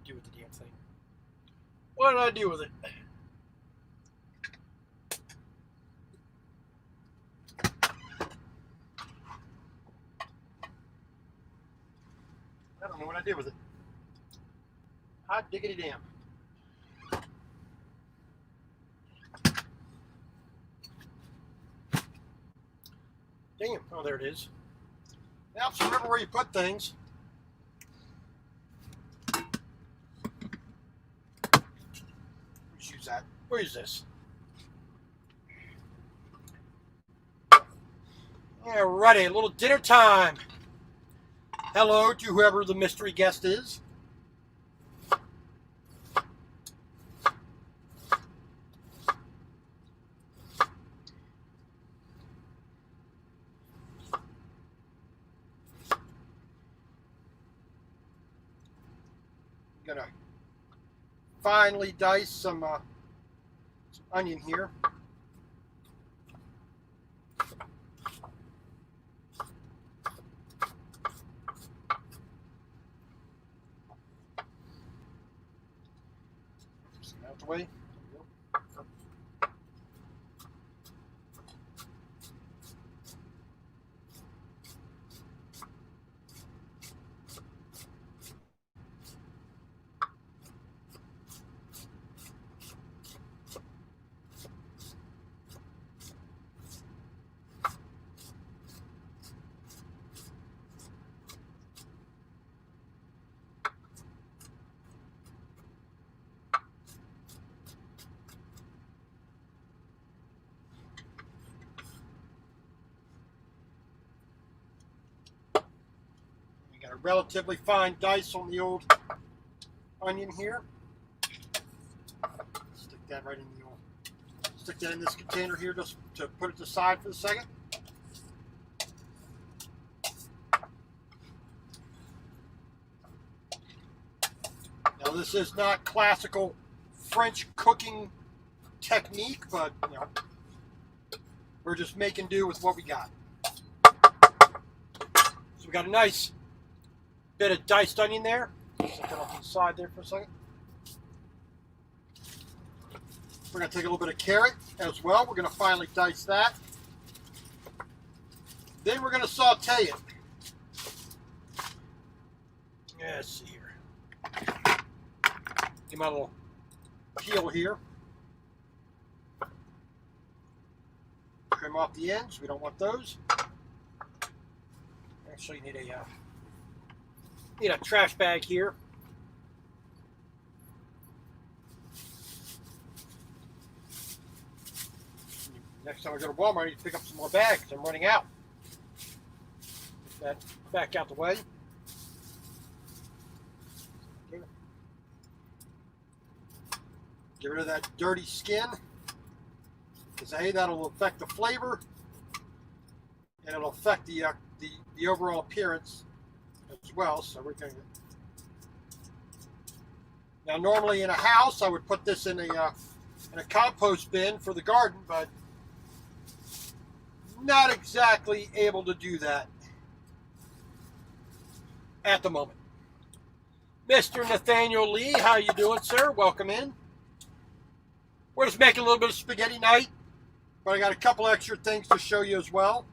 do with the damn thing? What did I do with it? I don't know what I did with it. Hot diggity damn. Damn. Oh, there it is. Now, so remember where you put things. Let's use that. Where is this? Alrighty, a little dinner time. Hello to whoever the mystery guest is. I'm gonna finely dice some onion here. Out the way. Got a relatively fine dice on the old onion here. Stick that right in the old. Stick that in this container here just to put it aside for a second. Now this is not classical French cooking technique, but you know, we're just making do with what we got. So we got a nice bit of diced onion there. Set that off to the side there for a second. We're going to take a little bit of carrot as well. We're going to finely dice that. Then we're going to saute it. Let's see here. Give my little peel here. Trim off the ends. We don't want those. Actually, you need a trash bag here. Next time I go to Walmart, I need to pick up some more bags. I'm running out. Get that back out the way. Get rid of that dirty skin, because hey, that'll affect the flavor, and it'll affect the overall appearance as well. So we're going to. Now, normally in a house, I would put this in a compost bin for the garden, but not exactly able to do that at the moment. Mr. Nathaniel Lee, how you doing, sir? Welcome in. We're just making a little bit of spaghetti night, but I got a couple extra things to show you as well.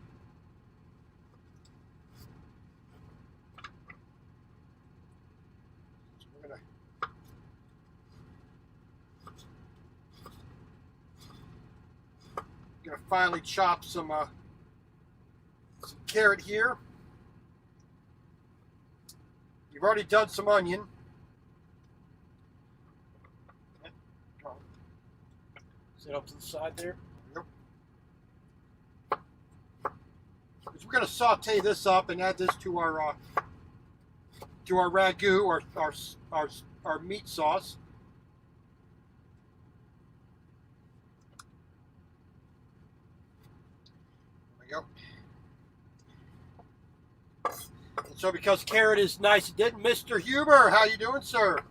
Gonna finally chop some carrot here. You've already done some onion. Set up to the side there. We're going to saute this up and add this to our ragu or our meat sauce. There we go. And so because carrot is nice, it did. Mr. Huber, how you doing, sir?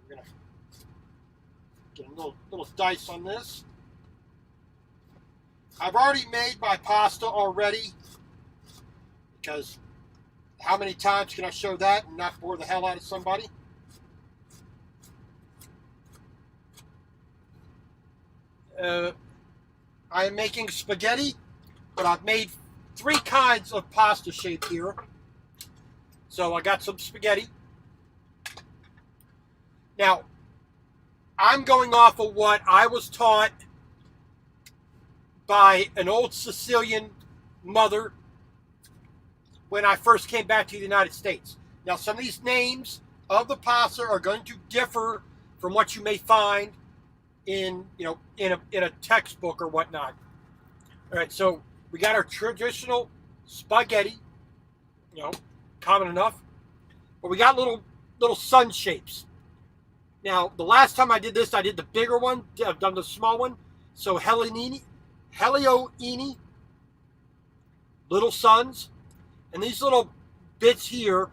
We're gonna get a little dice on this. I've already made my pasta already, because how many times can I show that and not bore the hell out of somebody? I am making spaghetti, but I've made 3 kinds of pasta shape here. So I got some spaghetti. Now, I'm going off of what I was taught by an old Sicilian mother when I first came back to the United States. Now, some of these names of the pasta are going to differ from what you may find in a textbook or whatnot. All right, so we got our traditional spaghetti, common enough, but we got little sun shapes. Now, the last time I did this, I did the bigger one. I've done the small one. So Helioini, little suns, and these little bits here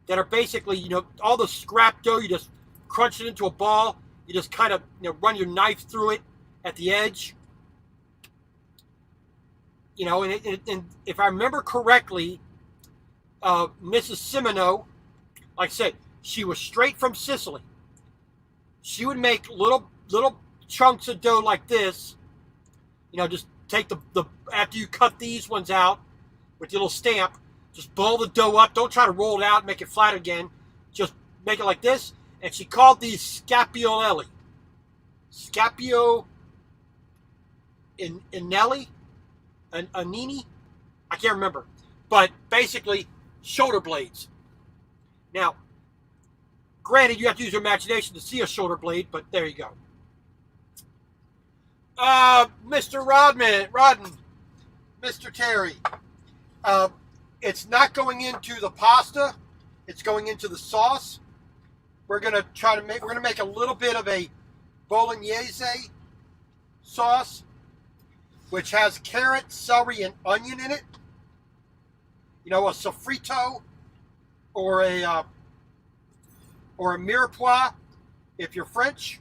that are basically, all the scrap dough. You just crunch it into a ball. You just kind of, run your knife through it at the edge. And if I remember correctly, Mrs. Simino, like I said, she was straight from Sicily. She would make little chunks of dough like this. Just take the after you cut these ones out with your little stamp, just ball the dough up. Don't try to roll it out and make it flat again. Just make it like this. And she called these scapiolelli. Scapio Inelli? Anini? I can't remember. But basically, shoulder blades. Now, granted, you have to use your imagination to see a shoulder blade, but there you go. Mr. Rodden, Mr. Terry, it's not going into the pasta. It's going into the sauce. We're gonna make a little bit of a bolognese sauce, which has carrot, celery, and onion in it. A sofrito or a mirepoix if you're French.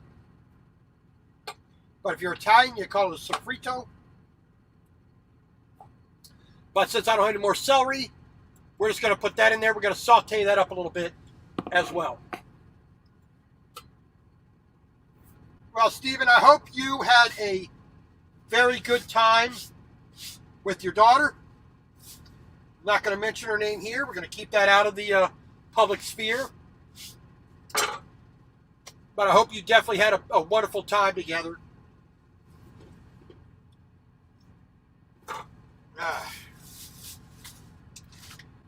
But if you're Italian, you call it a sofrito. But since I don't have any more celery, we're just going to put that in there. We're going to saute that up a little bit as well. Well, Stephen, I hope you had a very good time with your daughter. I'm not going to mention her name here. We're going to keep that out of the public sphere. But I hope you definitely had a wonderful time together.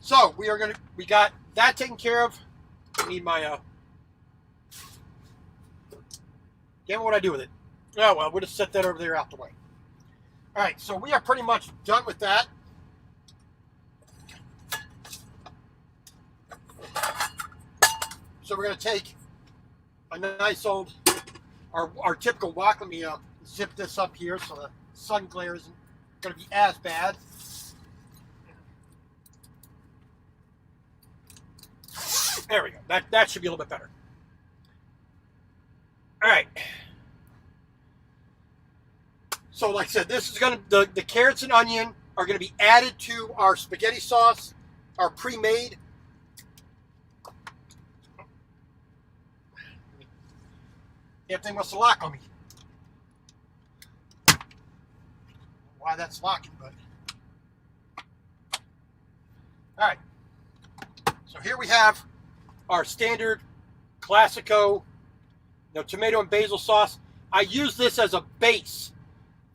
So we got that taken care of. I need my damn, what do I do with it? Oh well, we'll just set that over there out the way. All right, so we are pretty much done with that. So we're going to take a nice old, our typical wok. Let me zip this up here so the sun glare isn't going to be as bad. There we go. That should be a little bit better. All right. So like I said, this is going to, the carrots and onion are going to be added to our spaghetti sauce, our pre-made. Damn thing must have locked on me. Why that's locking, but. All right. So here we have our standard Classico, tomato and basil sauce. I use this as a base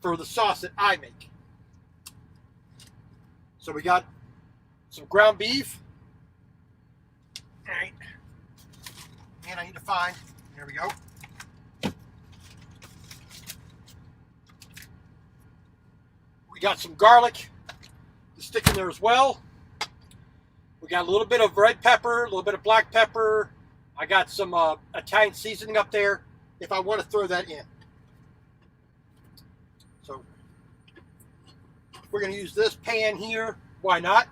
for the sauce that I make. So we got some ground beef. All right. And I need to find, there we go. We got some garlic to stick in there as well. We got a little bit of red pepper, a little bit of black pepper. I got some Italian seasoning up there if I want to throw that in. So we're going to use this pan here. Why not?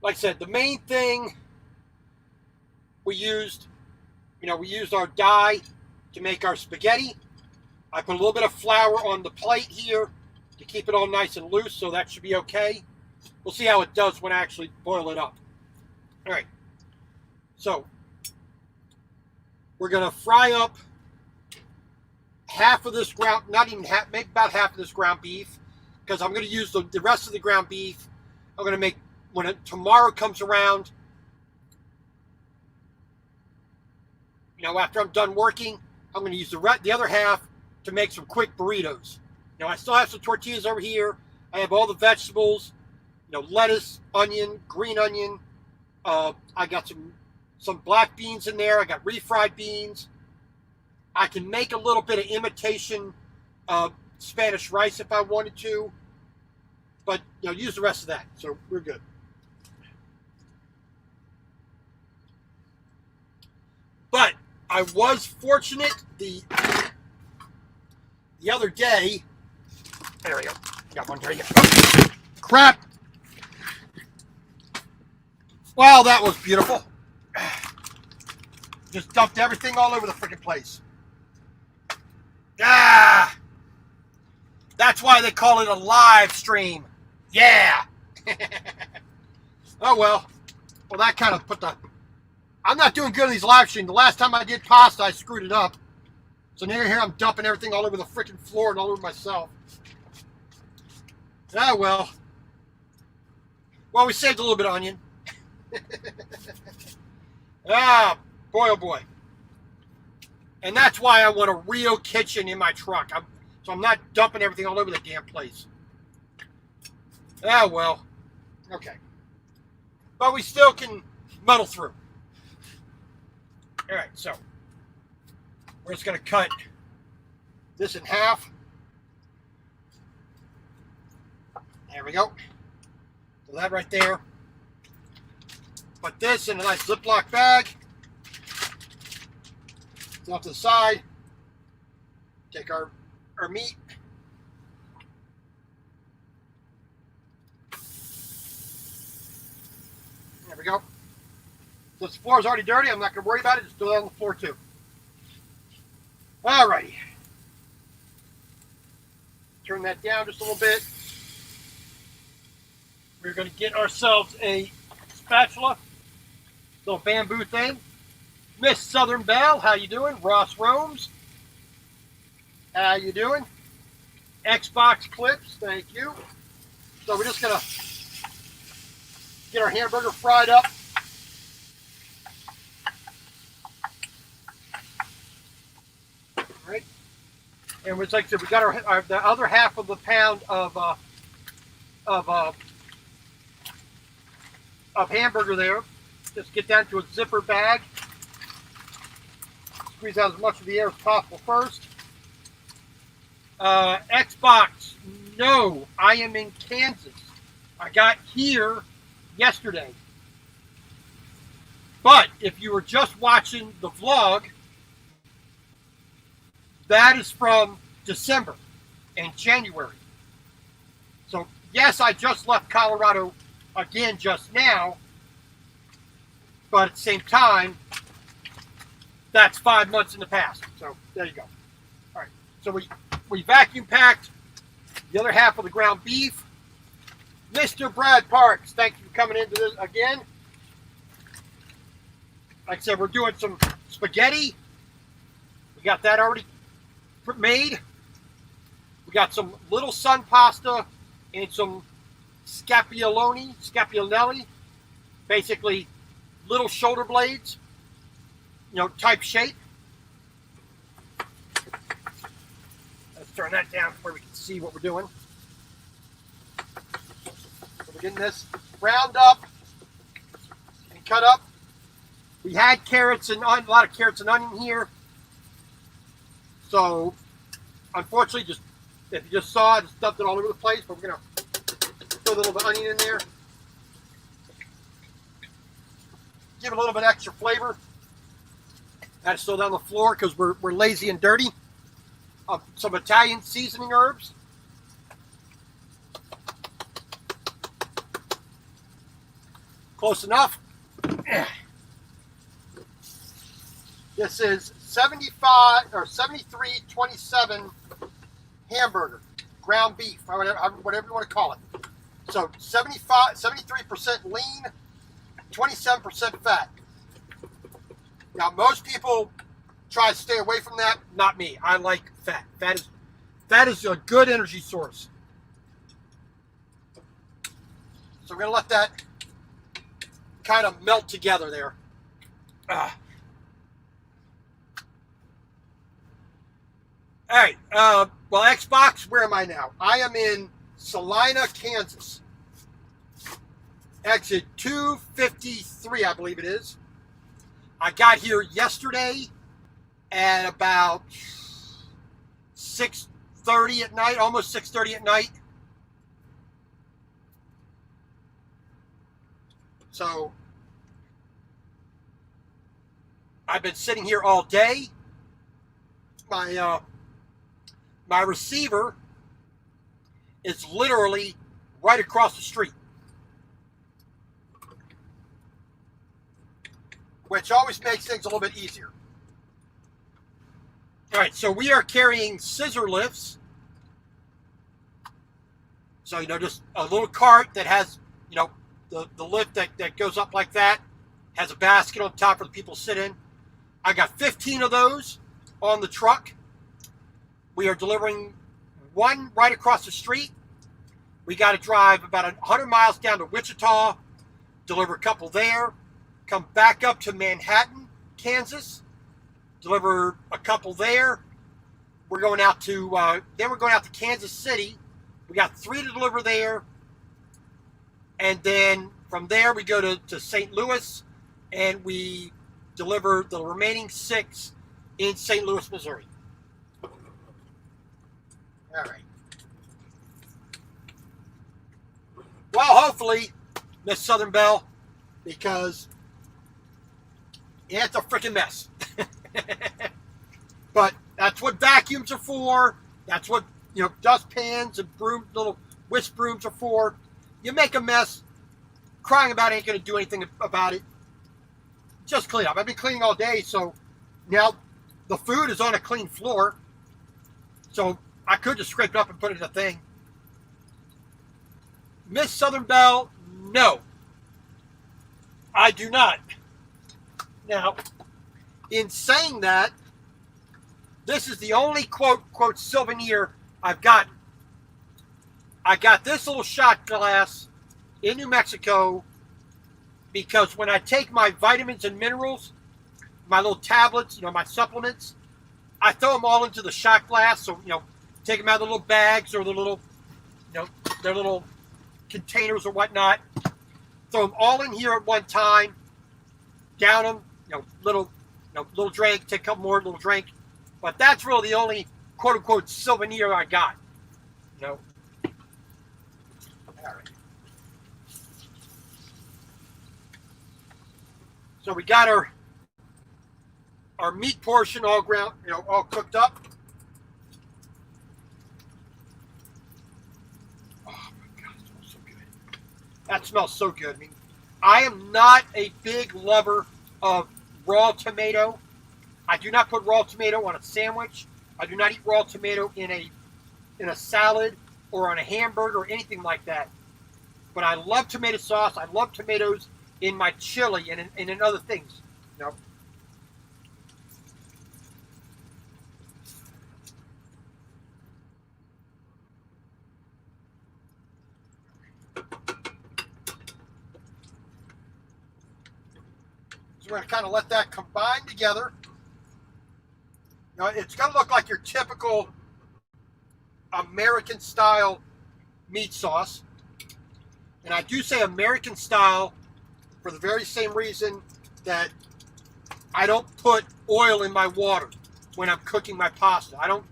Like I said, the main thing we used our dye to make our spaghetti. I put a little bit of flour on the plate here to keep it all nice and loose, so that should be okay. We'll see how it does when I actually boil it up. All right. So we're going to fry up half of this ground, not even half, maybe about half of this ground beef, because I'm going to use the rest of the ground beef. I'm going to make, when tomorrow comes around, you know, after I'm done working, I'm going to use the other half to make some quick burritos. Now, I still have some tortillas over here. I have all the vegetables, you know, lettuce, onion, green onion. I got some black beans in there. I got refried beans. I can make a little bit of imitation Spanish rice if I wanted to, but you know, use the rest of that. So we're good. But I was fortunate the other day. There we go. Got one. There you go. Crap. Wow, that was beautiful. Just dumped everything all over the freaking place. Ah, that's why they call it a live stream. Yeah. Oh well. Well, that kind of put the. I'm not doing good on these live streams. The last time I did pasta, I screwed it up. So now here I'm dumping everything all over the freaking floor and all over myself. Ah well. Well, we saved a little bit of onion. Ah, boy, oh boy. And that's why I want a real kitchen in my truck. So I'm not dumping everything all over the damn place. Ah, well. Okay. But we still can muddle through. All right, so we're just going to cut this in half. There we go. So that right there. Put this in a nice Ziploc bag. Off to the side. Take our meat. There we go. So this floor is already dirty. I'm not going to worry about it. Just throw that on the floor too. Alrighty. Turn that down just a little bit. We're going to get ourselves a spatula. Little bamboo thing. Miss Southern Belle, how you doing? Ross Romes, how you doing? Xbox Clips, thank you. So we're just going to get our hamburger fried up. All right. And it's like I said, we got the other half of the pound of hamburger there. Just get down to a zipper bag. Squeeze out as much of the air as possible first. Xbox, no, I am in Kansas. I got here yesterday. But if you were just watching the vlog, that is from December and January. So yes, I just left Colorado again just now, but at the same time, that's 5 months in the past. So there you go. All right. So we vacuum packed the other half of the ground beef. Mr. Brad Parks, thank you for coming into this again. Like I said, we're doing some spaghetti. We got that already made. We got some Little Sun pasta and some scappionelli, basically little shoulder blades, you know, type shape. Let's turn that down where we can see what we're doing. So we're getting this round up and cut up. We had carrots and a lot of carrots and onion here. So, unfortunately, just if you just saw it, just dumped it all over the place. But we're gonna throw a little bit of onion in there, give it a little bit extra flavor. That's still down the floor because we're lazy and dirty. Some Italian seasoning herbs. Close enough. This is 75 or 73.27 hamburger. ground beef, or whatever you want to call it. So 73% lean, 27% fat. Now, most people try to stay away from that. Not me. I like fat. Fat is a good energy source. So I'm going to let that kind of melt together there. All right. Well, Xbox, where am I now? I am in Salina, Kansas. Exit 253, I believe it is. I got here yesterday at about 6:30 at night, almost 6:30 at night. So I've been sitting here all day. My receiver is literally right across the street, which always makes things a little bit easier. All right, so we are carrying scissor lifts. So, just a little cart that has, the lift that goes up like that, has a basket on top for the people to sit in. I got 15 of those on the truck. We are delivering one right across the street. We got to drive about 100 miles down to Wichita, deliver a couple there, come back up to Manhattan, Kansas, deliver a couple there. We're going out to, then we're going out to Kansas City. We got 3 to deliver there. And then from there, we go to St. Louis, and we deliver the remaining 6 in St. Louis, Missouri. All right. Well, hopefully, Miss Southern Belle, because it's a freaking mess. But that's what vacuums are for. That's what, dustpans and little whisk brooms are for. You make a mess, crying about it ain't going to do anything about it. Just clean up. I've been cleaning all day, so now the food is on a clean floor. So I could just scrape it up and put it in a thing. Miss Southern Belle, no. I do not. Now, in saying that, this is the only quote souvenir I've gotten. I got this little shot glass in New Mexico because when I take my vitamins and minerals, my little tablets, my supplements, I throw them all into the shot glass. So, take them out of the little bags or the little, their little containers or whatnot. Throw them all in here at one time. Down them, little drink. Take a couple more, little drink. But that's really the only quote unquote souvenir I got. All right. So we got our meat portion all ground, all cooked up. Oh my God, it smells so good. That smells so good. I mean, I am not a big lover of raw tomato. I do not put raw tomato on a sandwich. I do not eat raw tomato in a salad or on a hamburger or anything like that. But I love tomato sauce. I love tomatoes in my chili and in other things. So we're going to kind of let that combine together. It's going to look like your typical American style meat sauce. And I do say American style for the very same reason that I don't put oil in my water when I'm cooking my pasta. I don't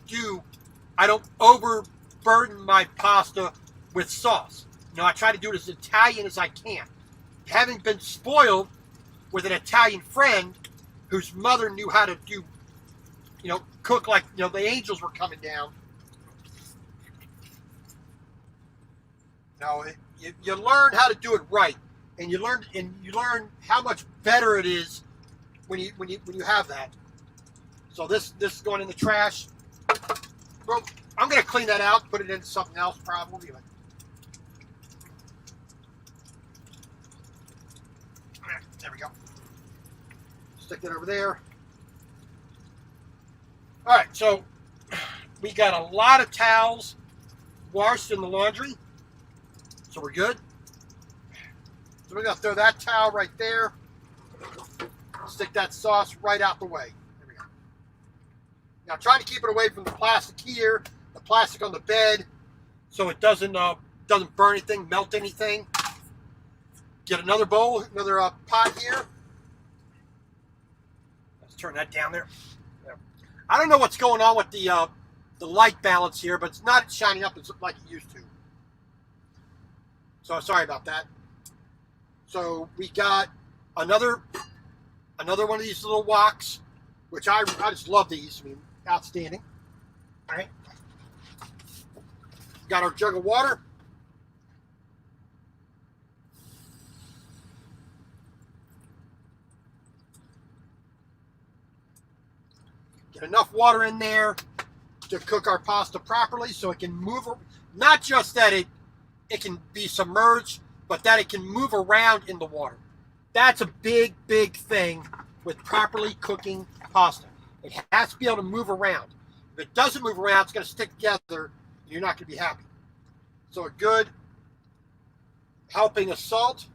overburden my pasta with sauce. I try to do it as Italian as I can. Having been spoiled with an Italian friend whose mother knew how to do, cook like, the angels were coming down. You learn how to do it right, and you learn how much better it is when you have that. So this is going in the trash. well, I'm going to clean that out, put it into something else probably. But there we go. Stick that over there. All right, so we got a lot of towels washed in the laundry, so we're good. So we're going to throw that towel right there. Stick that sauce right out the way. There we go. Now, trying to keep it away from the plastic here, the plastic on the bed, so it doesn't burn anything, melt anything. Get another bowl, another pot here. Let's turn that down there. I don't know what's going on with the light balance here, but it's not shining up like it used to. So sorry about that. So we got another one of these little woks, which I just love these. I mean, outstanding. All right. Got our jug of water. Get enough water in there to cook our pasta properly so it can move, not just that it can be submerged, but that it can move around in the water. That's a big, big thing with properly cooking pasta. It has to be able to move around. If it doesn't move around, it's going to stick together. You're not going to be happy. So a good helping of salt.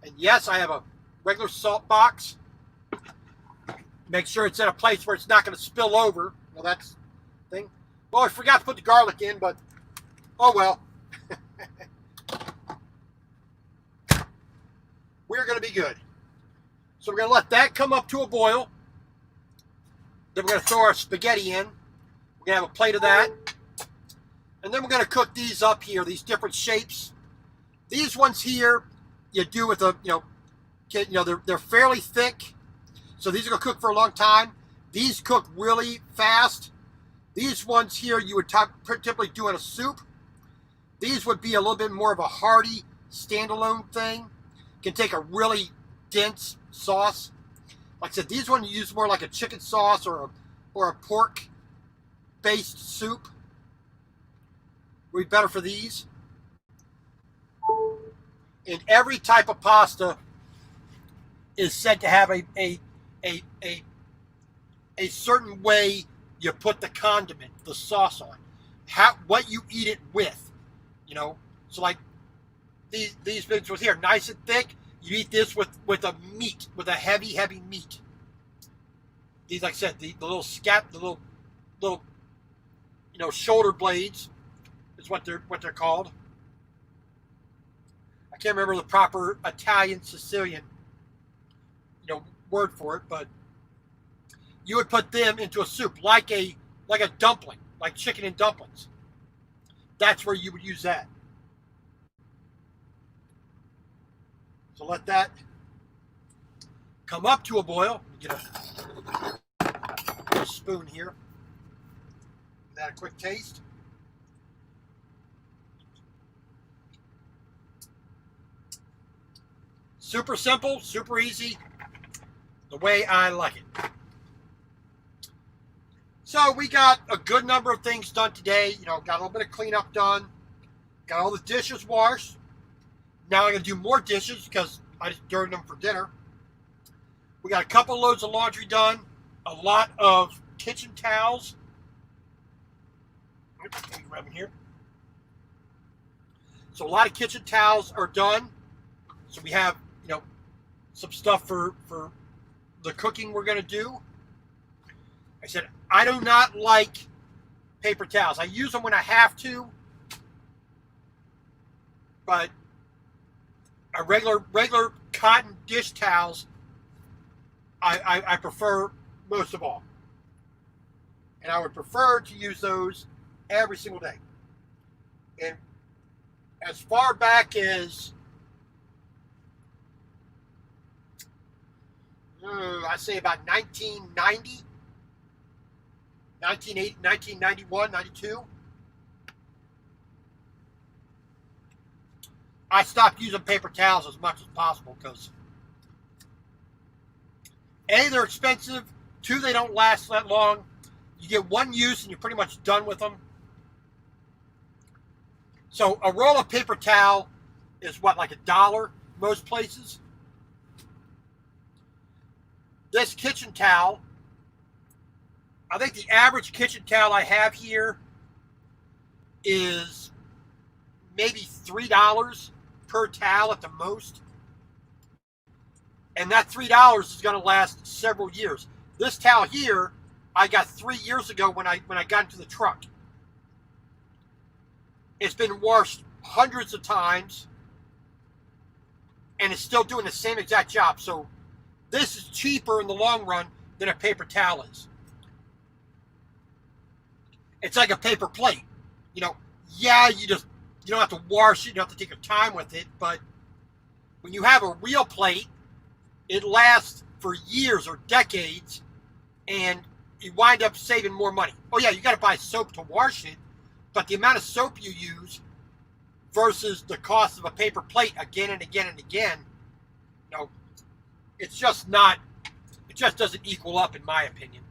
And yes, I have a regular salt box. Make sure it's in a place where it's not going to spill over. Well, that's the thing. Well, I forgot to put the garlic in, but oh well. We're going to be good. So we're going to let that come up to a boil. Then we're going to throw our spaghetti in. We're going to have a plate of that. And then we're going to cook these up here, these different shapes. These ones here, you do with a, they're fairly thick. So these are going to cook for a long time. These cook really fast. These ones here you would typically do in a soup. These would be a little bit more of a hearty, standalone thing. Can take a really dense sauce. Like I said, these ones you use more like a chicken sauce or a pork-based soup. Would be better for these. And every type of pasta is said to have a certain way you put the condiment, the sauce on. What you eat it with. So like these bits with here, nice and thick. You eat this with a meat, with a heavy meat. These, like I said, the little the little shoulder blades is what they're called. I can't remember the proper Italian Sicilian word for it, but you would put them into a soup like a dumpling, like chicken and dumplings. That's where you would use that. So let that come up to a boil. Get a spoon here. Give that a quick taste. Super simple, super easy, the way I like it. So we got a good number of things done today. Got a little bit of cleanup done. Got all the dishes washed. Now I'm going to do more dishes because I just dirtied them for dinner. We got a couple loads of laundry done. A lot of kitchen towels. Let me grab them here. So a lot of kitchen towels are done. So we have, some stuff for the cooking we're going to do. I said, I do not like paper towels. I use them when I have to. But a regular cotton dish towels, I prefer most of all. And I would prefer to use those every single day. And as far back as, I'd say about 1990, 1991, 92, I stopped using paper towels as much as possible because A, they're expensive, Two, they don't last that long. You get one use and you're pretty much done with them. So a roll of paper towel is what, like $1 most places? This kitchen towel, I think the average kitchen towel I have here is maybe $3 per towel at the most. And that $3 is going to last several years. This towel here, I got 3 years ago when I got into the truck. It's been washed hundreds of times, and it's still doing the same exact job. So this is cheaper in the long run than a paper towel is. It's like a paper plate. You know, yeah, you don't have to wash it, you don't have to take your time with it, but when you have a real plate, it lasts for years or decades, and you wind up saving more money. Oh yeah, you got to buy soap to wash it, but the amount of soap you use versus the cost of a paper plate again and again and again, you know, it's just not, it just doesn't equal up in my opinion.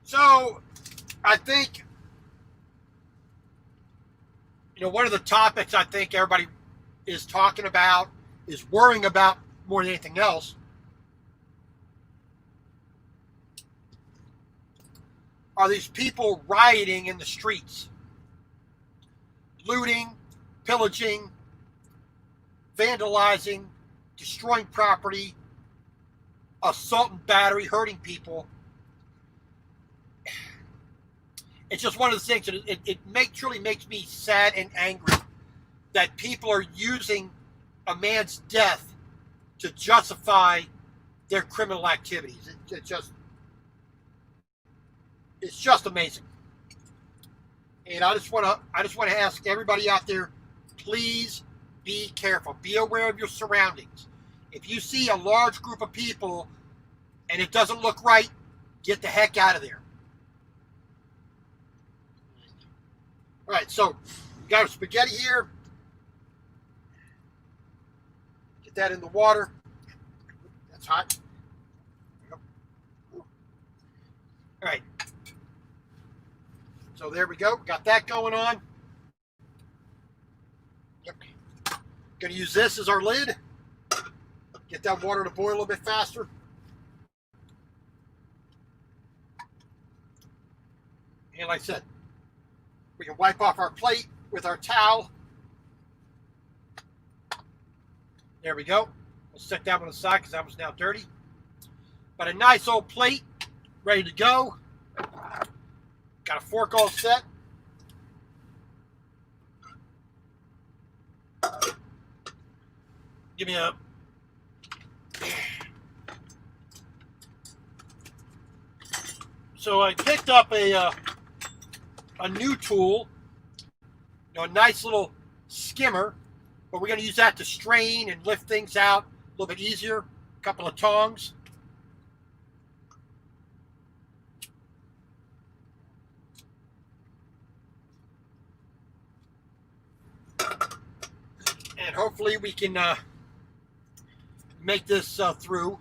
So I think, you know, one of the topics I think everybody is talking about, is worrying about more than anything else, are these people rioting in the streets, looting, pillaging, vandalizing, destroying property, assault and battery, hurting people. It's just one of the things that it truly makes me sad and angry that people are using a man's death to justify their criminal activities. It's just amazing. And I just want to ask everybody out there, please be careful. Be aware of your surroundings. If you see a large group of people and it doesn't look right, get the heck out of there. All right, so we got our spaghetti here. Get that in the water. That's hot. All right. So there we go. Got that going on. Yep. Going to use this as our lid. Get that water to boil a little bit faster. And like I said, we can wipe off our plate with our towel. There we go. We'll set that one aside because that was now dirty. But a nice old plate, ready to go. Got a fork all set. Give me a... So I picked up a new tool, you know, a nice little skimmer, but we're going to use that to strain and lift things out a little bit easier. A couple of tongs. And hopefully we can make this through.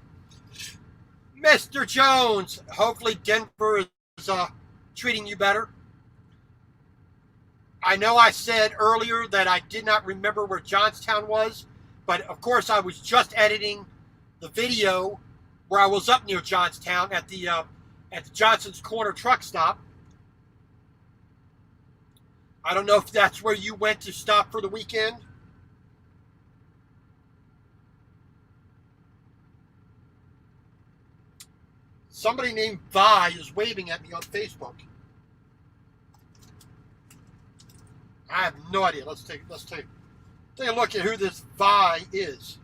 Mr. Jones, hopefully Denver is treating you better. I know I said earlier that I did not remember where Johnstown was, but of course I was just editing the video where I was up near Johnstown at the Johnson's Corner truck stop. I don't know if that's where you went to stop for the weekend. Somebody named Vi is waving at me on Facebook. I have no idea. Let's take a look at who this Vi is.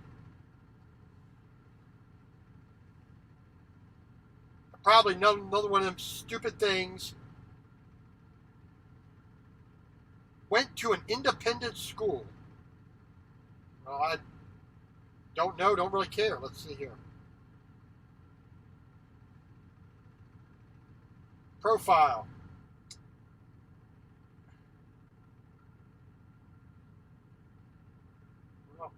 Probably another one of them stupid things. Went to an independent school. Well, I don't know. Don't really care. Let's see here. Profile. Well,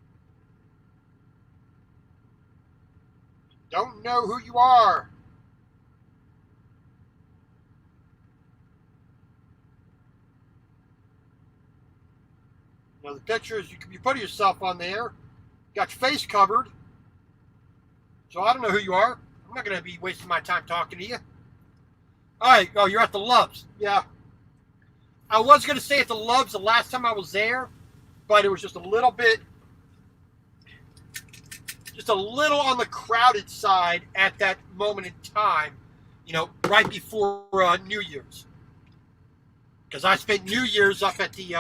Don't know who you are. Now the pictures, you put yourself on there. Got your face covered. So I don't know who you are. I'm not going to be wasting my time talking to you. All right. Oh, you're at the Loves. Yeah. I was going to stay at the Loves the last time I was there, but it was just a little on the crowded side at that moment in time, right before New Year's. Because I spent New Year's up at the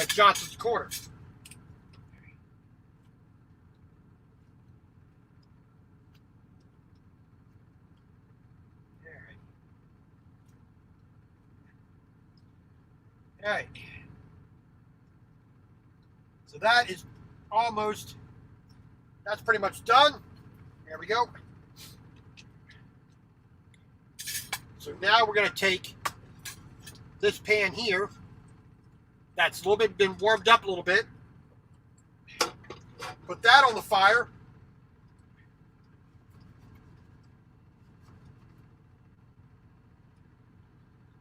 Johnson's Corner. All right. So that's pretty much done. There we go. So now we're going to take this pan here. That's a little bit been warmed up a little bit. Put that on the fire.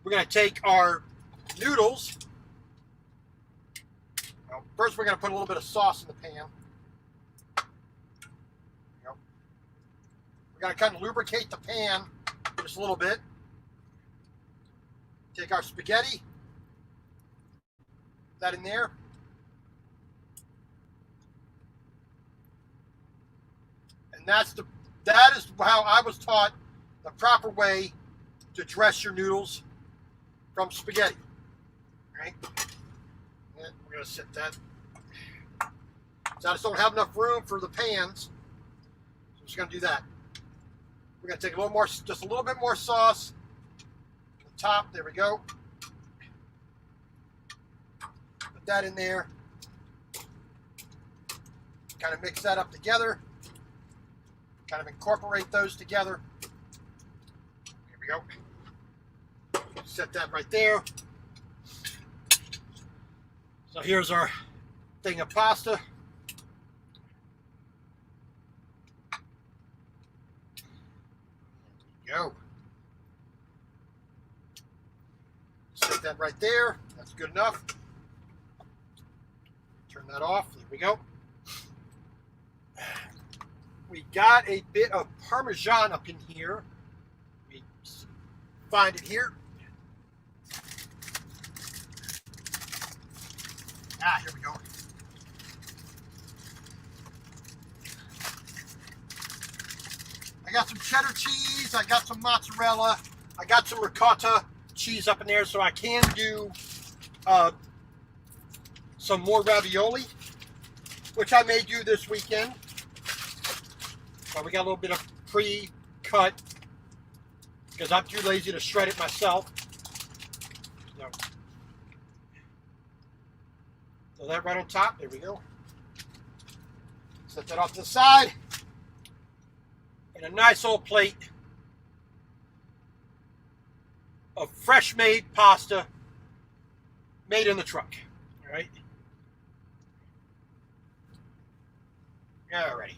We're going to take our noodles. Well, first, we're going to put a little bit of sauce in the pan. We're going to kind of lubricate the pan just a little bit. Take our spaghetti. Put that in there. And that is how I was taught the proper way to dress your noodles from spaghetti. Right? And we're going to set that. So I just don't have enough room for the pans. So I'm just going to do that. We're going to take just a little bit more sauce on the top. There we go. Put that in there. Kind of mix that up together. Kind of incorporate those together. Here we go. Set that right there. So here's our thing of pasta. Go. Set that right there. That's good enough. Turn that off. There we go. We got a bit of Parmesan up in here. We find it here. Here we go. I got some cheddar cheese. I got some mozzarella. I got some ricotta cheese up in there, so I can do some more ravioli, which I may do this weekend. So we got a little bit of pre-cut because I'm too lazy to shred it myself. So that right on top. There we go. Set that off to the side. And a nice old plate of fresh made pasta made in the truck. All right. Alrighty.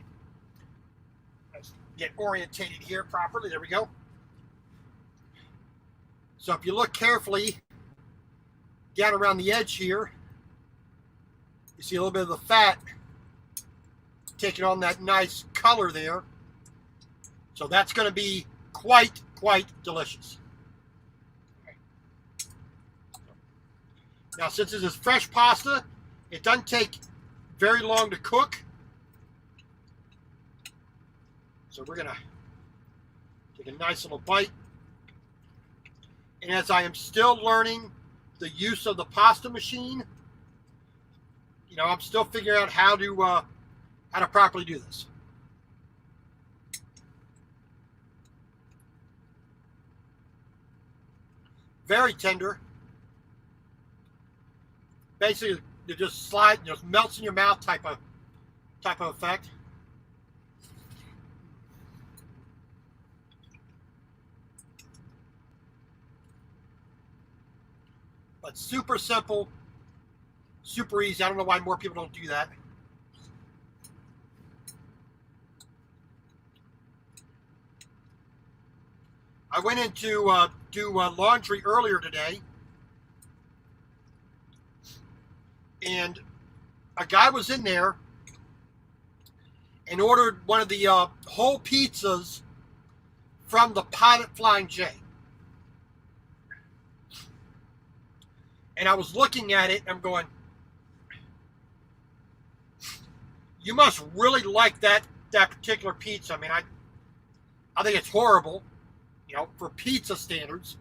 Let's get orientated here properly. There we go. So if you look carefully down around the edge here, you see a little bit of the fat taking on that nice color there. So that's going to be quite delicious. Now, since this is fresh pasta, it doesn't take very long to cook. So we're going to take a nice little bite. And as I am still learning the use of the pasta machine, I'm still figuring out how to properly do this. Very tender. Basically, it just melts in your mouth type of effect. But super simple, super easy. I don't know why more people don't do that. I went in to do laundry earlier today, and a guy was in there and ordered one of the whole pizzas from the Pilot Flying J. And I was looking at it, and I'm going, you must really like that particular pizza. I mean, I think it's horrible, you know, for pizza standards.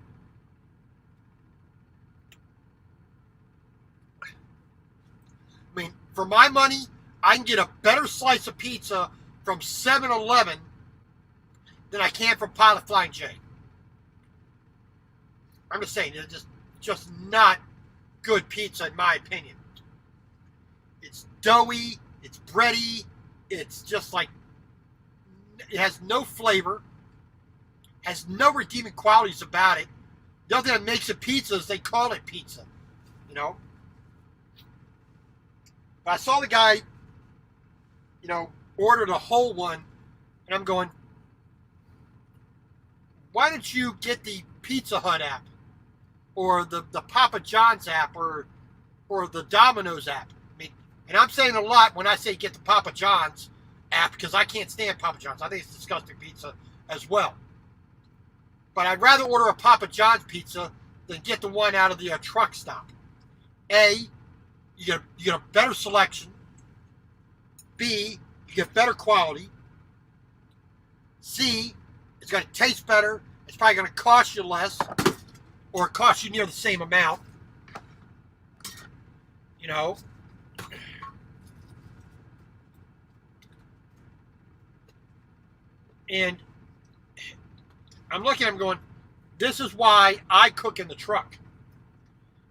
I mean, for my money, I can get a better slice of pizza from 7-Eleven than I can from Pilot Flying J. I'm just saying, it's just not good pizza in my opinion. It's doughy, it's bready, it's just like, it has no flavor, has no redeeming qualities about it. The other thing that makes it pizza is they call it pizza, you know. But I saw the guy, you know, ordered a whole one, and I'm going, why don't you get the Pizza Hut app, or the Papa John's app, or the Domino's app? I mean, and I'm saying a lot when I say get the Papa John's app, because I can't stand Papa John's. I think it's disgusting pizza as well. But I'd rather order a Papa John's pizza than get the one out of the truck stop. A, you get a better selection. B, you get better quality. C, it's going to taste better. It's probably going to cost you less, or cost you near the same amount. You know. And I'm looking at him going, this is why I cook in the truck.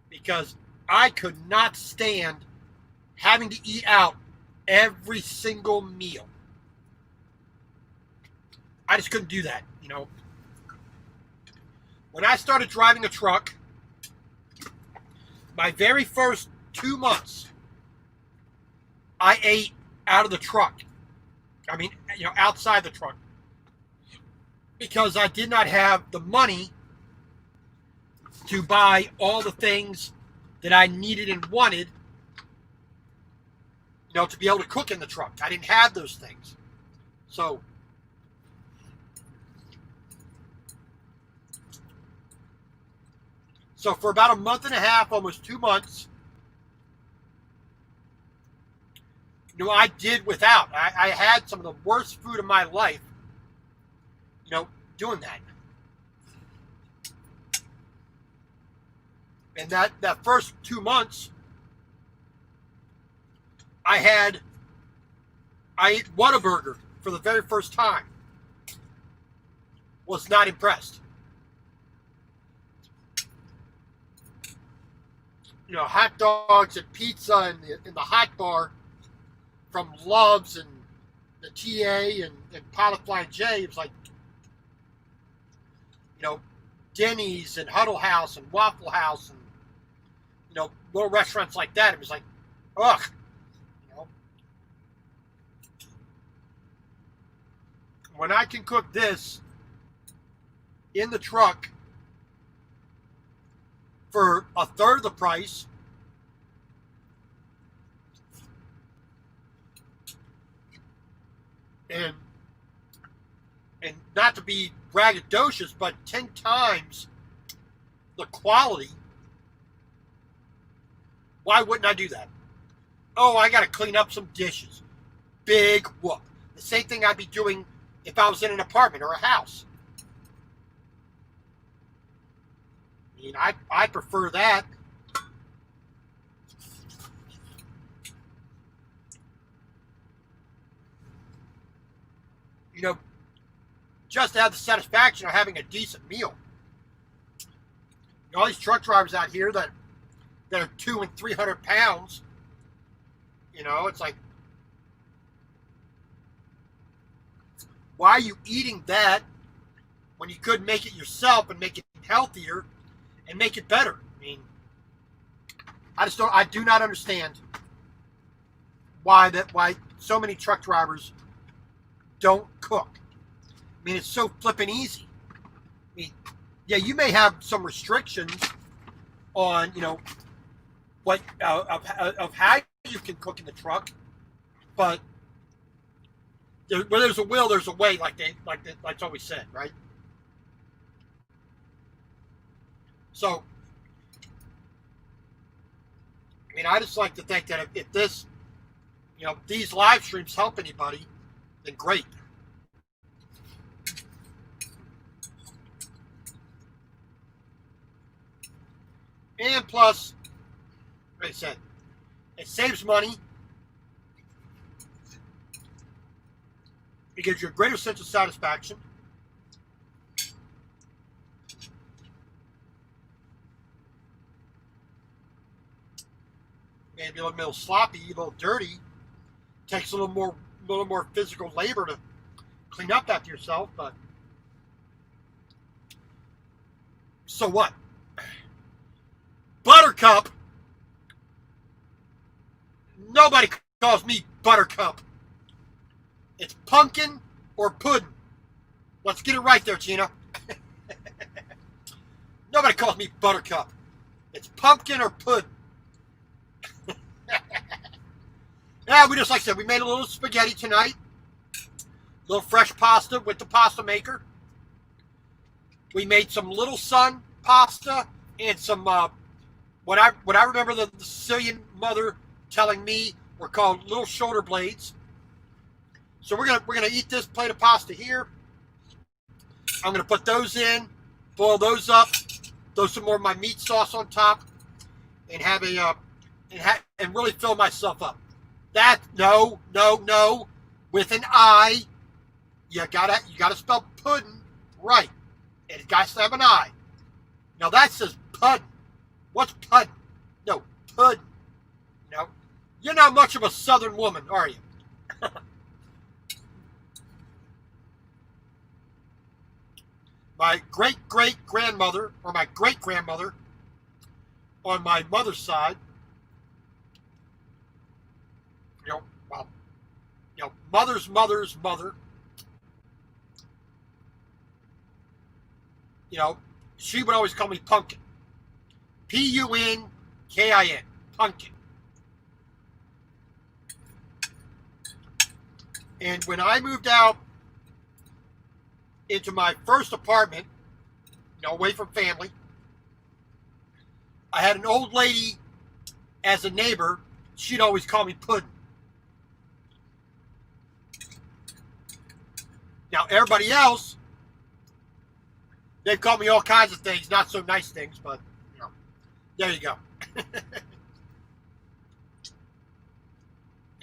Because I could not stand having to eat out every single meal. I just couldn't do that, you know. When I started driving a truck, my very first 2 months, I ate out of the truck. I mean, you know, outside the truck. Because I did not have the money to buy all the things that I needed and wanted, you know, to be able to cook in the truck. I didn't have those things. So for about a month and a half, almost 2 months, you know, I did without. I had some of the worst food of my life, you know, doing that. And that first 2 months, I ate Whataburger for the very first time. Was not impressed. You know, hot dogs and pizza in the hot bar from Love's and the TA and Pilot Flying J. It was like, you know, Denny's and Huddle House and Waffle House and, you know, little restaurants like that. It was like, ugh. You know. When I can cook this in the truck for a third of the price, and not to be braggadocious, but 10 times the quality, why wouldn't I do that? Oh, I got to clean up some dishes. Big whoop. The same thing I'd be doing if I was in an apartment or a house. I mean, I prefer that. You know, just to have the satisfaction of having a decent meal. You know, all these truck drivers out here that are 200 and 300 pounds, you know, it's like, why are you eating that when you could make it yourself and make it healthier and make it better? I mean, I do not understand why so many truck drivers don't cook. I mean, it's so flippin' easy. I mean, yeah, you may have some restrictions on, what of how you can cook in the truck, but where there's a will, there's a way, like that's always said, right? So, I mean, I just like to think that if this, these live streams help anybody, then great. And plus, like I said, it saves money. It gives you a greater sense of satisfaction. Maybe a little sloppy, a little dirty. Takes a little more physical labor to clean up after yourself, but so what? Buttercup. Nobody calls me Buttercup. It's pumpkin or pudding. Let's get it right there, Gina. Nobody calls me Buttercup. It's pumpkin or pudding. Yeah, we just, like I said, we made a little spaghetti tonight. A little fresh pasta with the pasta maker. We made some Little Sun pasta and some, what I remember the Sicilian mother telling me were called little shoulder blades. So we're gonna eat this plate of pasta here. I'm gonna put those in, boil those up, throw some more of my meat sauce on top, and have and really fill myself up. That no, with an I. You gotta spell pudding right. It got to have an I. Now that says pudding. What's pudding? No, pudding. No, you're not much of a Southern woman, are you? My great-great-grandmother, or my great-grandmother, on my mother's side, mother's mother's mother, she would always call me Pumpkin. Punkin. Pumpkin. And when I moved out into my first apartment, away from family, I had an old lady as a neighbor. She'd always call me Puddin'. Now, everybody else, they've called me all kinds of things, not so nice things, but, there you go.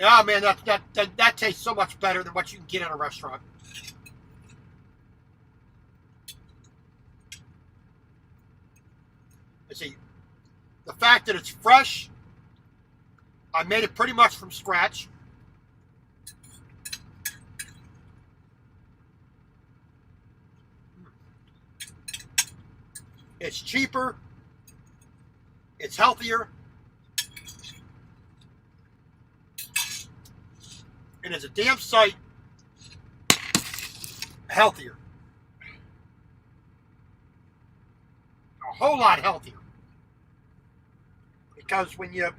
Oh, man, that tastes so much better than what you can get in a restaurant. Let's see. The fact that it's fresh, I made it pretty much from scratch. It's cheaper. It's healthier. And it's a damn sight healthier. A whole lot healthier. Because when you're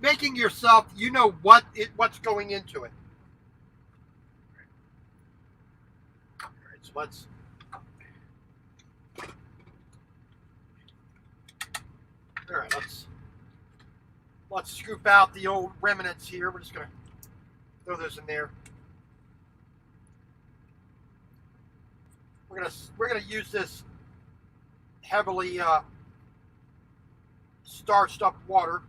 making yourself, you know what's going into it. All right, so let's scoop out the old remnants here. We're just gonna throw those in there. We're gonna use this heavily starched up water.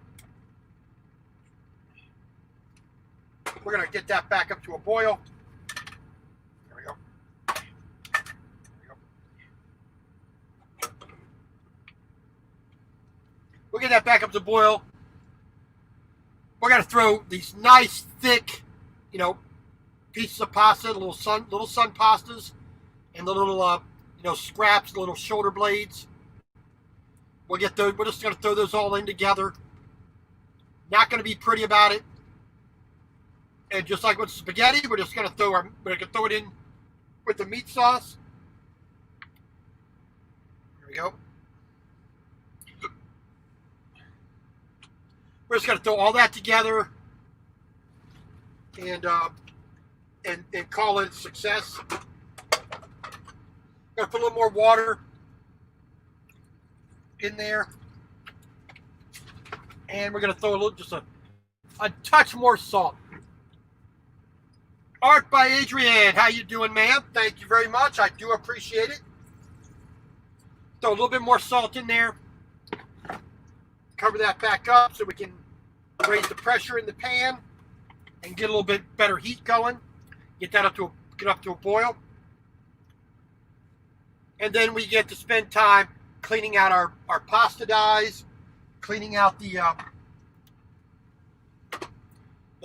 We're gonna get that back up to a boil. There we go. We'll get that back up to boil. We're gonna throw these nice thick, pieces of pasta, little sun pastas, and the little scraps, the little shoulder blades. We're just gonna throw those all in together. Not gonna be pretty about it. And just like with spaghetti, we're gonna throw it in with the meat sauce. There we go. We're just going to throw all that together and call it a success. Going to put a little more water in there. And we're going to throw a little, just a touch more salt. Art by Adrienne. How you doing, ma'am? Thank you very much. I do appreciate it. Throw a little bit more salt in there. Cover that back up so we can raise the pressure in the pan and get a little bit better heat going. Get that up to a boil. And then we get to spend time cleaning out our pasta dyes, cleaning out the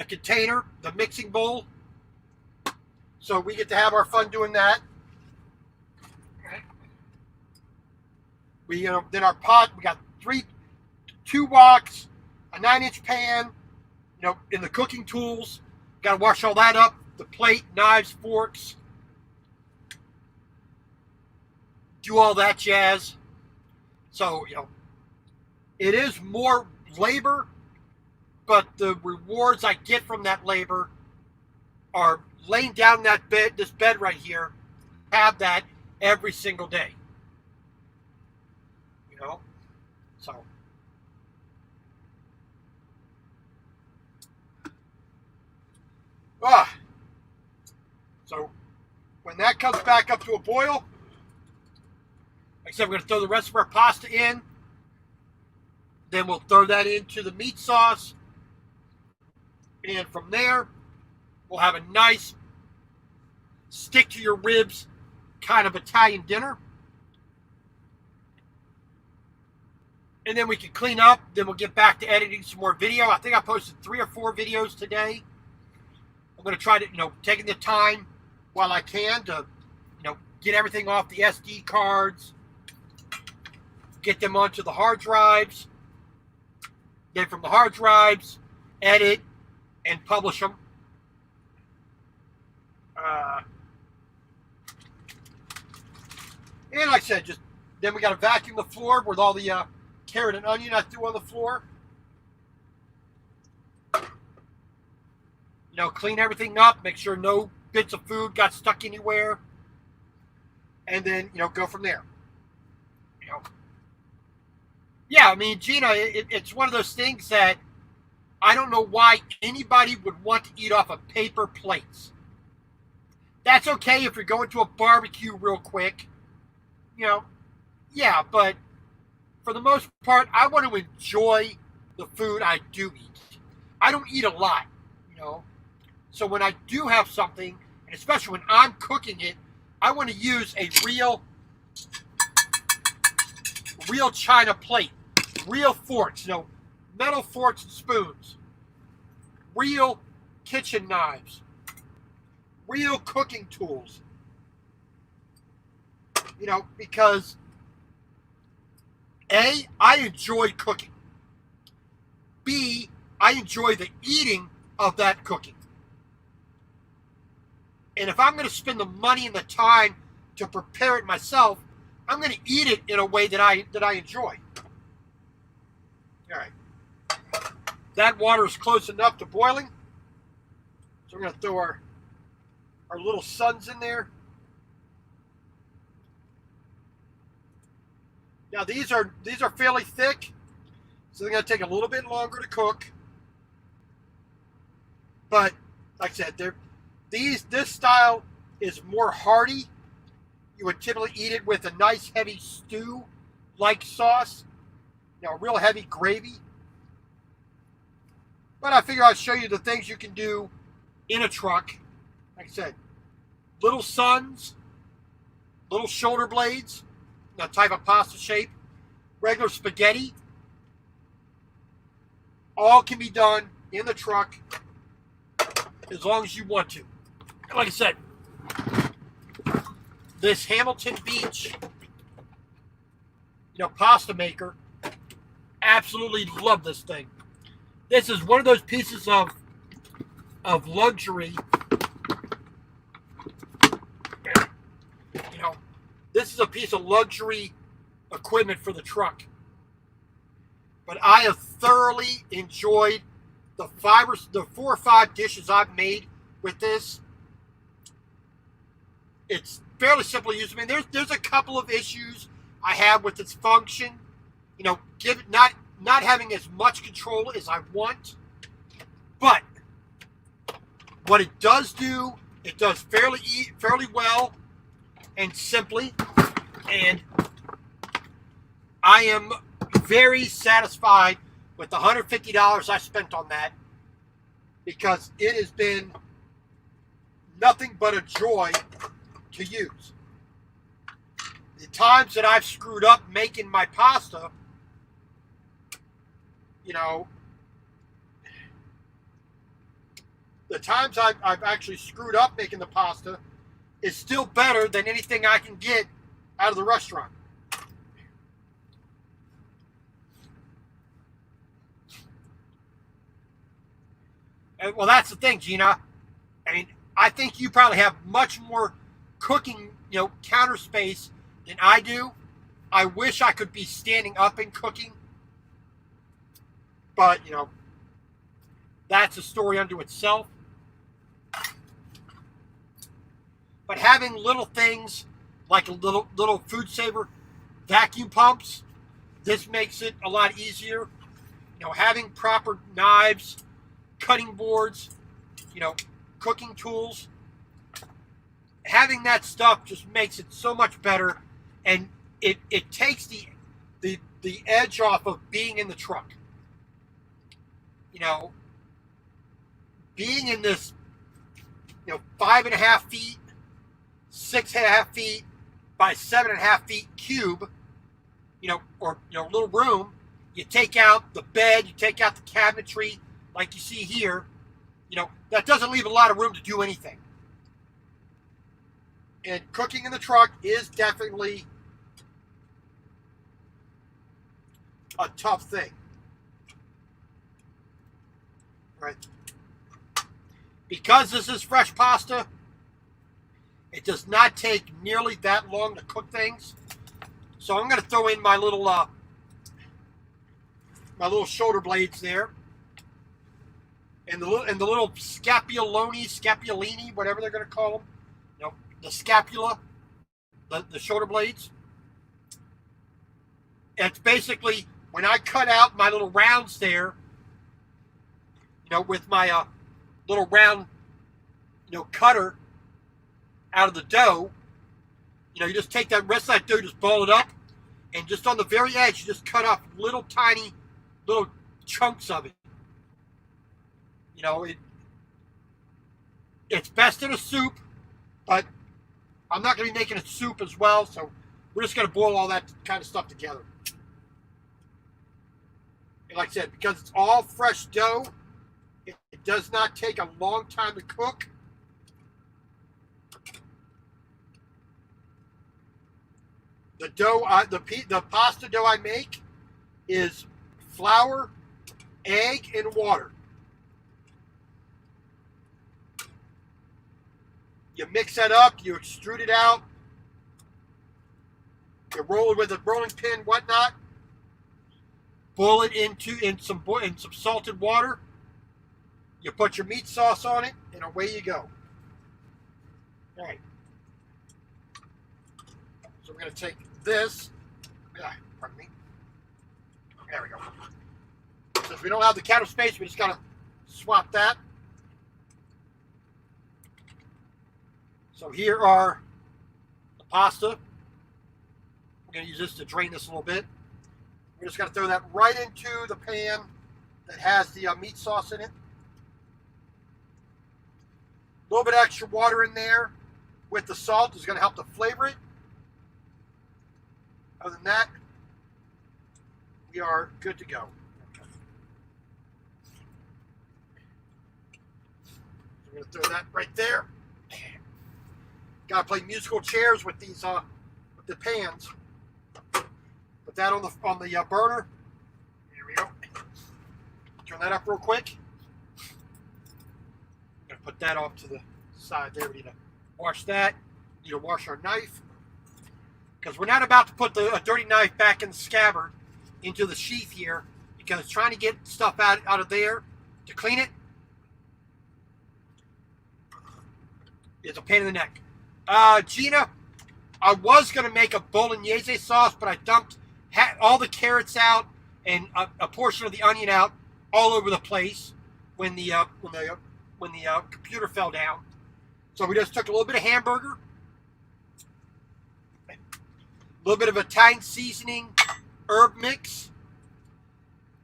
container, the mixing bowl. So we get to have our fun doing that. We then our pot, we got two woks, a 9-inch pan, in the cooking tools. Got to wash all that up. The plate, knives, forks. Do all that jazz. So, it is more labor, but the rewards I get from that labor are laying down this bed right here. Have that every single day. So. So when that comes back up to a boil, like I said, we're going to throw the rest of our pasta in. Then we'll throw that into the meat sauce. And from there, we'll have a nice stick to your ribs kind of Italian dinner. And then we can clean up. Then we'll get back to editing some more video. I think I posted 3 or 4 videos today. I'm going to try to, taking the time while I can to, get everything off the SD cards, get them onto the hard drives, then from the hard drives, edit and publish them. And like I said, then we got to vacuum the floor with all the carrot and onion I threw on the floor. Clean everything up, make sure no bits of food got stuck anywhere, and then, go from there. Yeah, I mean, Gina, it's one of those things that I don't know why anybody would want to eat off of paper plates. That's okay if you're going to a barbecue real quick, yeah, but for the most part, I want to enjoy the food I do eat. I don't eat a lot, So when I do have something, and especially when I'm cooking it, I want to use a real china plate, real forks, metal forks and spoons, real kitchen knives, real cooking tools, because A, I enjoy cooking. B, I enjoy the eating of that cooking. And if I'm going to spend the money and the time to prepare it myself, I'm going to eat it in a way that I enjoy. All right. That water is close enough to boiling. So we're going to throw our little suns in there. Now these are fairly thick, so they're going to take a little bit longer to cook. But like I said, this style is more hearty. You would typically eat it with a nice heavy stew-like sauce, real heavy gravy. But I figure I'd show you the things you can do in a truck. Like I said, little suns, little shoulder blades, that type of pasta shape, regular spaghetti. All can be done in the truck as long as you want to. And like I said, this Hamilton Beach, pasta maker, absolutely love this thing. This is one of those pieces of luxury this is a piece of luxury equipment for the truck. But I have thoroughly enjoyed the 4 or 5 dishes I've made with this. It's fairly simple to use. I mean, there's a couple of issues I have with its function. You know, not having as much control as I want. But what it does do, it does fairly well and simply. And I am very satisfied with the $150 I spent on that, because it has been nothing but a joy to use. The times that I've screwed up making my pasta, you know, the times I've actually screwed up making the pasta is still better than anything I can get out of the restaurant. And, well, that's the thing, Gina. I mean, I think you probably have much more cooking, counter space than I do. I wish I could be standing up and cooking. But, that's a story unto itself. But having little things like a little food saver vacuum pumps, this makes it a lot easier. Having proper knives, cutting boards, cooking tools, having that stuff just makes it so much better, and it takes the edge off of being in the truck. Being in this 5.5 feet, 6.5 feet by 7.5 feet cube, or little room. You take out the bed, you take out the cabinetry, like you see here. That doesn't leave a lot of room to do anything. And cooking in the truck is definitely a tough thing. Right? Because this is fresh pasta, it does not take nearly that long to cook things. So I'm going to throw in my little shoulder blades there, and the little scapiolini, whatever they're going to call them. The scapula, the shoulder blades. It's basically when I cut out my little rounds there, with my little round, cutter out of the dough. You just take that rest of that dough, just ball it up, and just on the very edge, you just cut off little tiny little chunks of it. It's best in a soup, but I'm not going to be making a soup as well, so we're just going to boil all that kind of stuff together. And like I said, because it's all fresh dough, it does not take a long time to cook. The dough, the pasta dough I make is flour, egg, and water. You mix that up, you extrude it out, you roll it with a rolling pin, whatnot, boil it in some salted water, you put your meat sauce on it, and away you go. All right. So we're going to take this, pardon me, there we go. Since we don't have the counter space, we just got to swap that. So here are the pasta. We're going to use this to drain this a little bit. We're just going to throw that right into the pan that has the meat sauce in it. A little bit extra water in there with the salt is going to help to flavor it. Other than that, we are good to go. So we're going to throw that right there. Gotta play musical chairs with these with the pans. Put that on the burner. Here we go. Turn that up real quick. I'm gonna put that off to the side there. We need to wash that. We need to wash our knife. because we're not about to put a dirty knife back in the scabbard into the sheath here, because trying to get stuff out of there to clean it is a pain in the neck. Gina, I was going to make a bolognese sauce, but I dumped all the carrots out and a portion of the onion out all over the place when the computer fell down. So we just took a little bit of hamburger, a little bit of Italian seasoning, herb mix,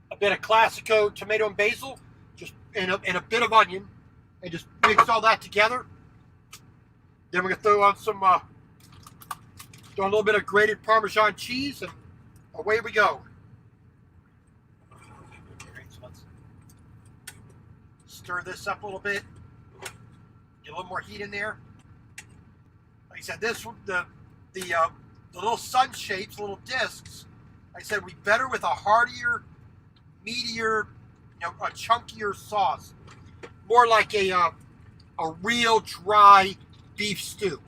a bit of Classico tomato and basil, just and a bit of onion, and just mix all that together. Then we're gonna throw on throw a little bit of grated Parmesan cheese, and away we go. Okay, so let's stir this up a little bit. Get a little more heat in there. Like I said, the little sun shapes, little discs. Like I said, we better with a heartier, meatier, a chunkier sauce, more like a real dry beef stew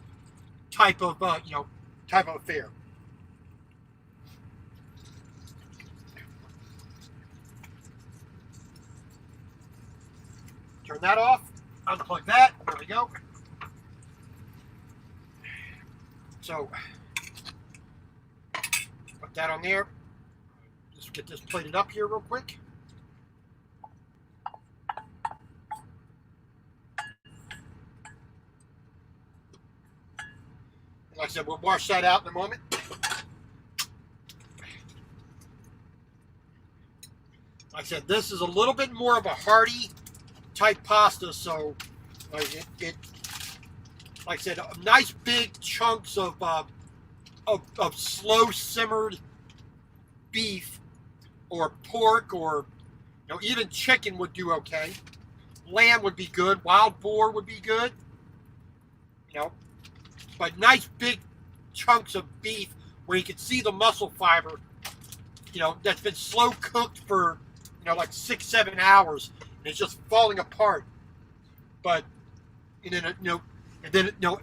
type of affair. Turn that off. Unplug that. There we go. So put that on there. Just get this plated up here real quick. Like I said, we'll wash that out in a moment. Like I said, this is a little bit more of a hearty type pasta, so like I said, nice big chunks of slow simmered beef or pork, or even chicken would do okay. Lamb would be good. Wild boar would be good. But nice big chunks of beef where you can see the muscle fiber, that's been slow cooked for, like 6-7 hours, and it's just falling apart. But,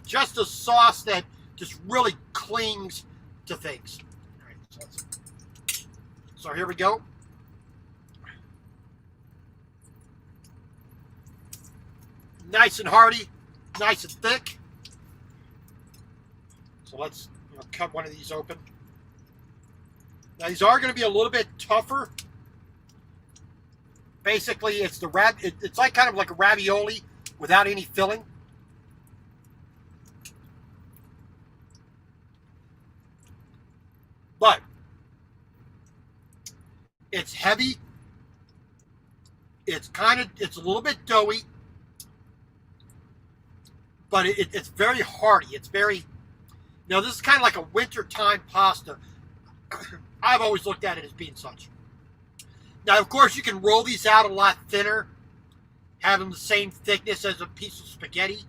just a sauce that just really clings to things. All right, so here we go. Nice and hearty, nice and thick. So let's cut one of these open. Now these are going to be a little bit tougher. Basically, it's it's like kind of like a ravioli without any filling. But it's heavy. It's a little bit doughy, but it's very hearty. It's very. Now, this is kind of like a wintertime pasta. I've always looked at it as being such. Now, of course, you can roll these out a lot thinner, have them the same thickness as a piece of spaghetti,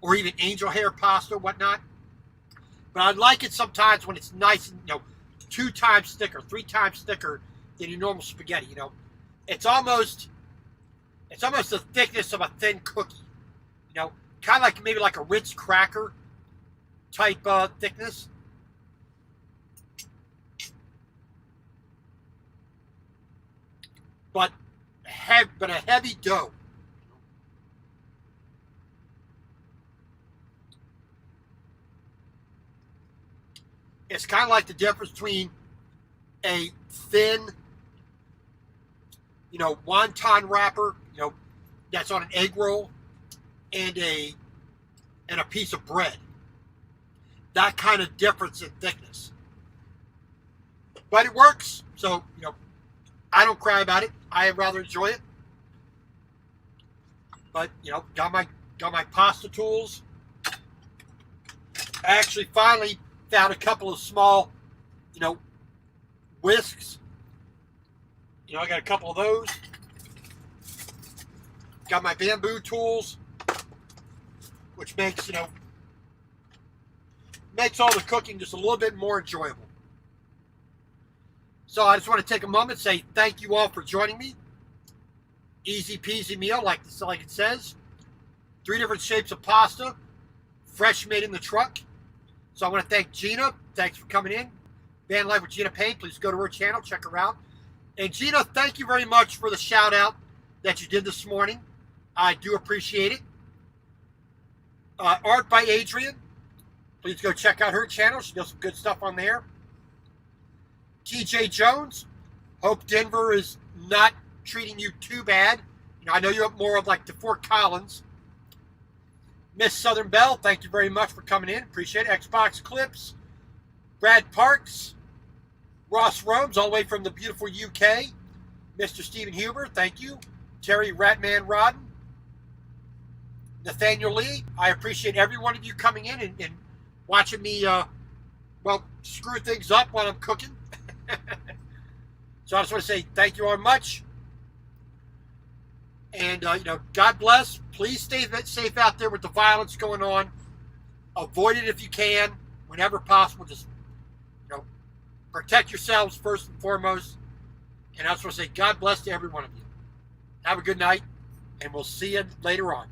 or even angel hair pasta, whatnot. But I like it sometimes when it's nice and, 2 times thicker, 3 times thicker than your normal spaghetti. It's almost the thickness of a thin cookie. Kind of like maybe like a Ritz cracker type thickness. But a heavy dough. It's kind of like the difference between a thin, wonton wrapper, that's on an egg roll, and a piece of bread. That kind of difference in thickness. But it works, so, I don't cry about it. I rather enjoy it. But, got my pasta tools. I actually finally found a couple of small, whisks. I got a couple of those. Got my bamboo tools, which makes, makes all the cooking just a little bit more enjoyable. So I just want to take a moment and say thank you all for joining me. Easy peasy meal, like it says. 3 different shapes of pasta, fresh made in the truck. So I want to thank Gina. Thanks for coming in. Van Life with Gina Payne. Please go to her channel. Check her out. And Gina, thank you very much for the shout out that you did this morning. I do appreciate it. Art by Adrian. Please go check out her channel. She does some good stuff on there. TJ Jones. Hope Denver is not treating you too bad. I know you're up more of like the Fort Collins. Miss Southern Belle, thank you very much for coming in. Appreciate it. Xbox Clips. Brad Parks. Ross Romes, all the way from the beautiful UK. Mr. Stephen Huber, thank you. Terry Ratman Rodden. Nathaniel Lee, I appreciate every one of you coming in and watching me, screw things up while I'm cooking. So I just want to say thank you all much. And, God bless. Please stay safe out there with the violence going on. Avoid it if you can, whenever possible. Just, protect yourselves first and foremost. And I just want to say God bless to every one of you. Have a good night, and we'll see you later on.